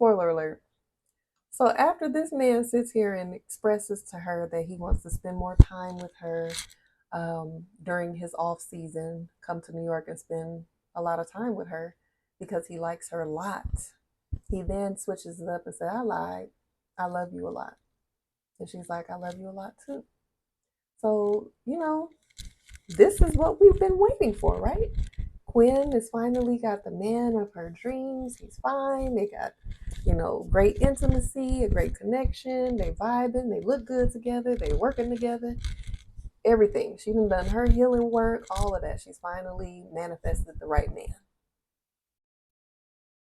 Spoiler alert. So after this man sits here and expresses to her that he wants to spend more time with her during his off season, come to New York and spend a lot of time with her because he likes her a lot. He then switches it up and said, I lied. I love you a lot. And she's like, I love you a lot too. So, this is what we've been waiting for, right? Quinn has finally got the man of her dreams. He's fine. They got, great intimacy, a great connection. They vibing. They look good together. They working together. Everything. She done her healing work, all of that. She's finally manifested the right man.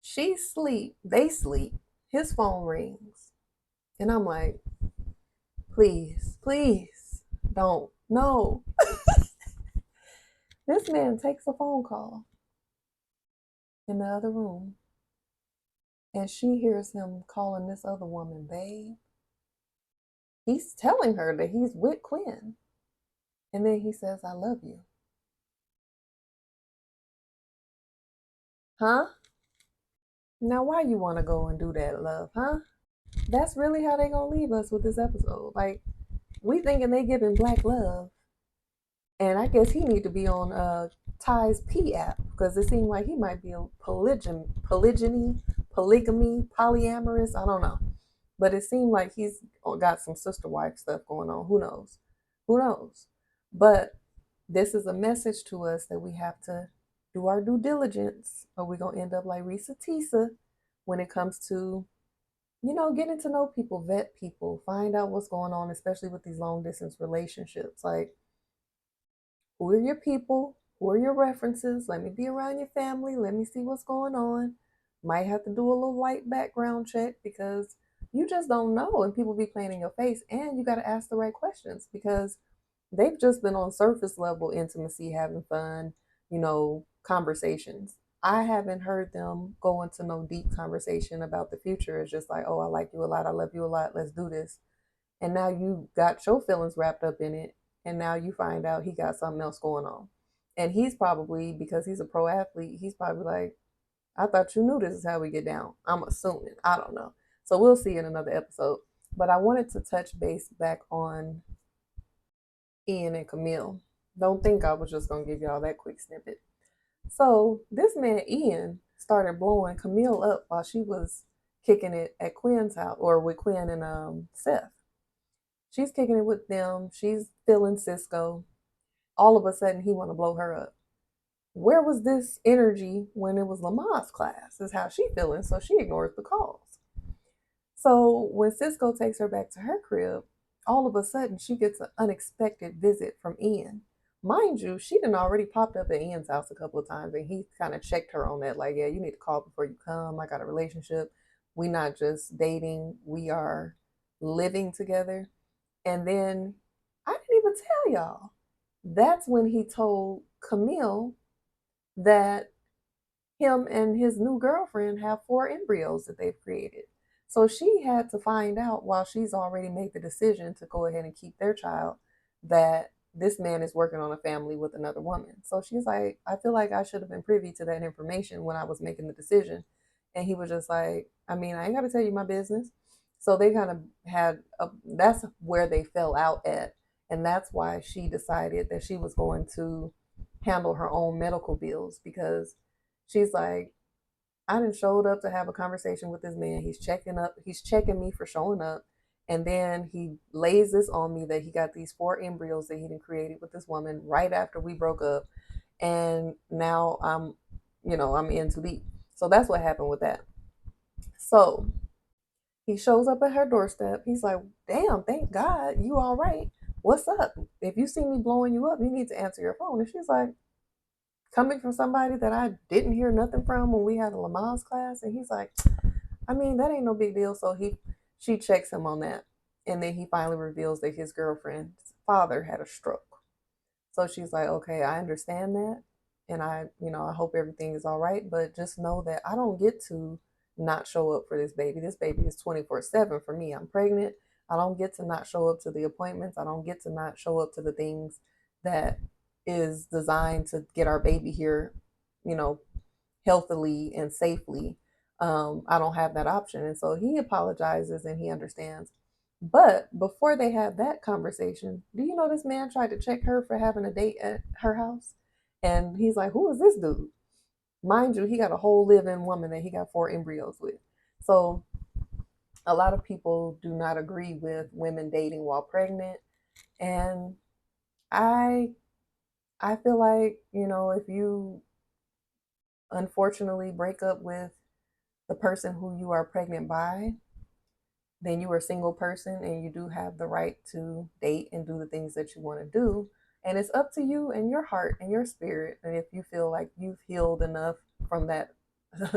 She sleep. They sleep. His phone rings. And I'm like, please, please, don't. No. This man takes a phone call in the other room, and she hears him calling this other woman babe. He's telling her that he's with Quinn. And then he says, I love you. Huh? Now, why you want to go and do that, love, huh? That's really how they going to leave us with this episode. Like, we thinking they giving black love. And I guess he need to be on Ty's P app because it seemed like he might be a polygamy, polyamorous. I don't know. But it seemed like he's got some sister wife stuff going on. Who knows? Who knows? But this is a message to us that we have to do our due diligence, or we're going to end up like Risa Tisa when it comes to, getting to know people, vet people, find out what's going on, especially with these long distance relationships. Like, who are your people? Who are your references? Let me be around your family. Let me see what's going on. Might have to do a little light background check because you just don't know, and people be playing in your face, and you got to ask the right questions because they've just been on surface level intimacy, having fun, conversations. I haven't heard them go into no deep conversation about the future. It's just like, oh, I like you a lot. I love you a lot. Let's do this. And now you got your feelings wrapped up in it. And now you find out he got something else going on. And he's probably, because he's a pro athlete, he's probably like, I thought you knew this is how we get down. I'm assuming. I don't know. So we'll see in another episode. But I wanted to touch base back on Ian and Camille. Don't think I was just going to give y'all that quick snippet. So this man, Ian, started blowing Camille up while she was kicking it at Quinn's house, or with Quinn and Seth. She's kicking it with them. She's feeling Cisco. All of a sudden, he want to blow her up. Where was this energy when it was Lamon's class? Is how she feeling, so she ignores the calls. So when Cisco takes her back to her crib, all of a sudden she gets an unexpected visit from Ian. Mind you, she done already popped up at Ian's house a couple of times, and he kind of checked her on that, like, yeah, you need to call before you come. I got a relationship. We not just dating, we are living together. And then I didn't even tell y'all. That's when he told Camille that him and his new girlfriend have 4 embryos that they've created. So she had to find out while she's already made the decision to go ahead and keep their child that this man is working on a family with another woman. So she's like, I feel like I should have been privy to that information when I was making the decision. And he was just like, I mean, I ain't got to tell you my business. So they kind of that's where they fell out at. And that's why she decided that she was going to handle her own medical bills because she's like, I done showed up to have a conversation with this man. He's checking me for showing up. And then he lays this on me that he got these 4 embryos that he done created with this woman right after we broke up. And now I'm in too deep. So that's what happened with that. So he shows up at her doorstep. He's like, damn, thank God you all right. What's up? If you see me blowing you up, you need to answer your phone. And she's like, coming from somebody that I didn't hear nothing from when we had a Lamaze class. And he's like, I mean, that ain't no big deal. So she checks him on that. And then he finally reveals that his girlfriend's father had a stroke. So she's like, okay, I understand that. And I hope everything is all right. But just know that I don't get to not show up for this baby. This baby is 24/7 for me. I'm pregnant. I don't get to not show up to the appointments. I don't get to not show up to the things that is designed to get our baby here, you know, healthily and safely. I don't have that option. And so he apologizes and he understands. But before they have that conversation, do you know this man tried to check her for having a date at her house? And he's like, who is this dude? Mind you, he got a whole live-in woman that he got 4 embryos with. So a lot of people do not agree with women dating while pregnant. And I I feel like, if you unfortunately break up with the person who you are pregnant by, then you are a single person and you do have the right to date and do the things that you want to do. And it's up to you and your heart and your spirit. And if you feel like you've healed enough from that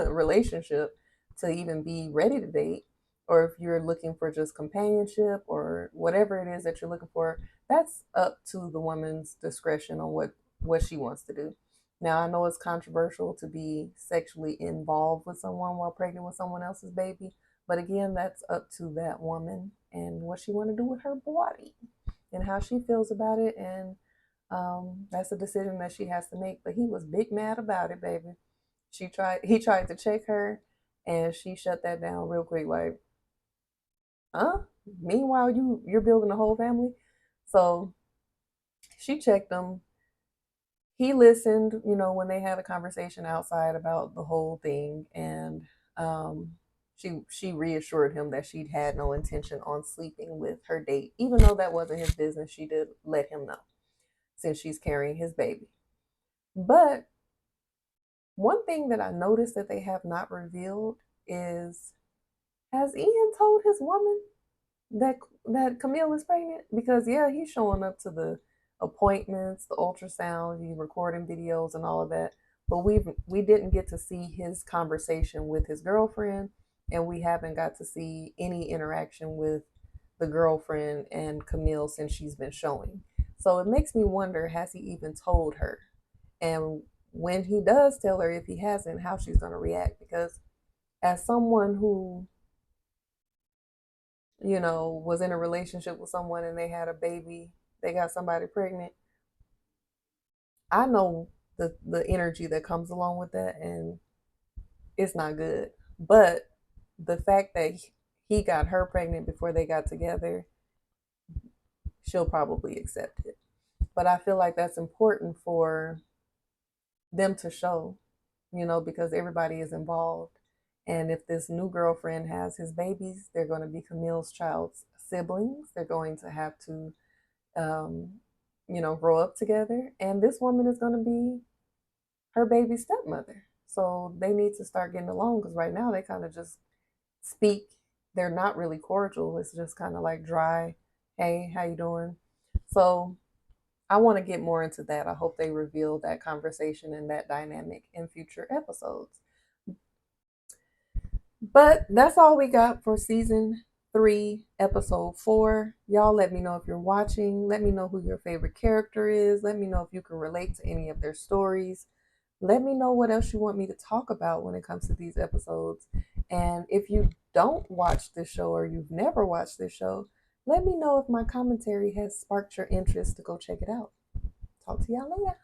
relationship to even be ready to date, or if you're looking for just companionship or whatever it is that you're looking for, that's up to the woman's discretion on what she wants to do. Now, I know it's controversial to be sexually involved with someone while pregnant with someone else's baby, but again, that's up to that woman and what she want to do with her body and how she feels about it. And that's a decision that she has to make. But he was big mad about it, baby. He tried to check her, and she shut that down real quick. Like, huh? Meanwhile, you're building a whole family. So she checked him. He listened, when they had a conversation outside about the whole thing, and um, she reassured him that she'd had no intention on sleeping with her date, even though that wasn't his business. She did let him know since she's carrying his baby. But one thing that I noticed that they have not revealed is, has Ian told his woman that Camille is pregnant? Because yeah, he's showing up to the appointments, the ultrasound, he's recording videos and all of that. But we didn't get to see his conversation with his girlfriend, and we haven't got to see any interaction with the girlfriend and Camille since she's been showing. So it makes me wonder, has he even told her? And when he does tell her, if he hasn't, how she's going to react. Because as someone who was in a relationship with someone and they had a baby, they got somebody pregnant, I know the energy that comes along with that, and it's not good. But the fact that he got her pregnant before they got together, she'll probably accept it. But I feel like that's important for them to show, because everybody is involved. And if this new girlfriend has his babies, they're going to be Camille's child's siblings. They're going to have to, um, grow up together. And this woman is going to be her baby stepmother. So they need to start getting along, because right now they kind of just speak. They're not really cordial. It's just kind of like dry. Hey, how you doing? So I want to get more into that. I hope they reveal that conversation and that dynamic in future episodes. But that's all we got for season 3, episode 4. Y'all let me know if you're watching. Let me know who your favorite character is. Let me know if you can relate to any of their stories. Let me know what else you want me to talk about when it comes to these episodes. And if you don't watch this show or you've never watched this show, let me know if my commentary has sparked your interest to go check it out. Talk to y'all later.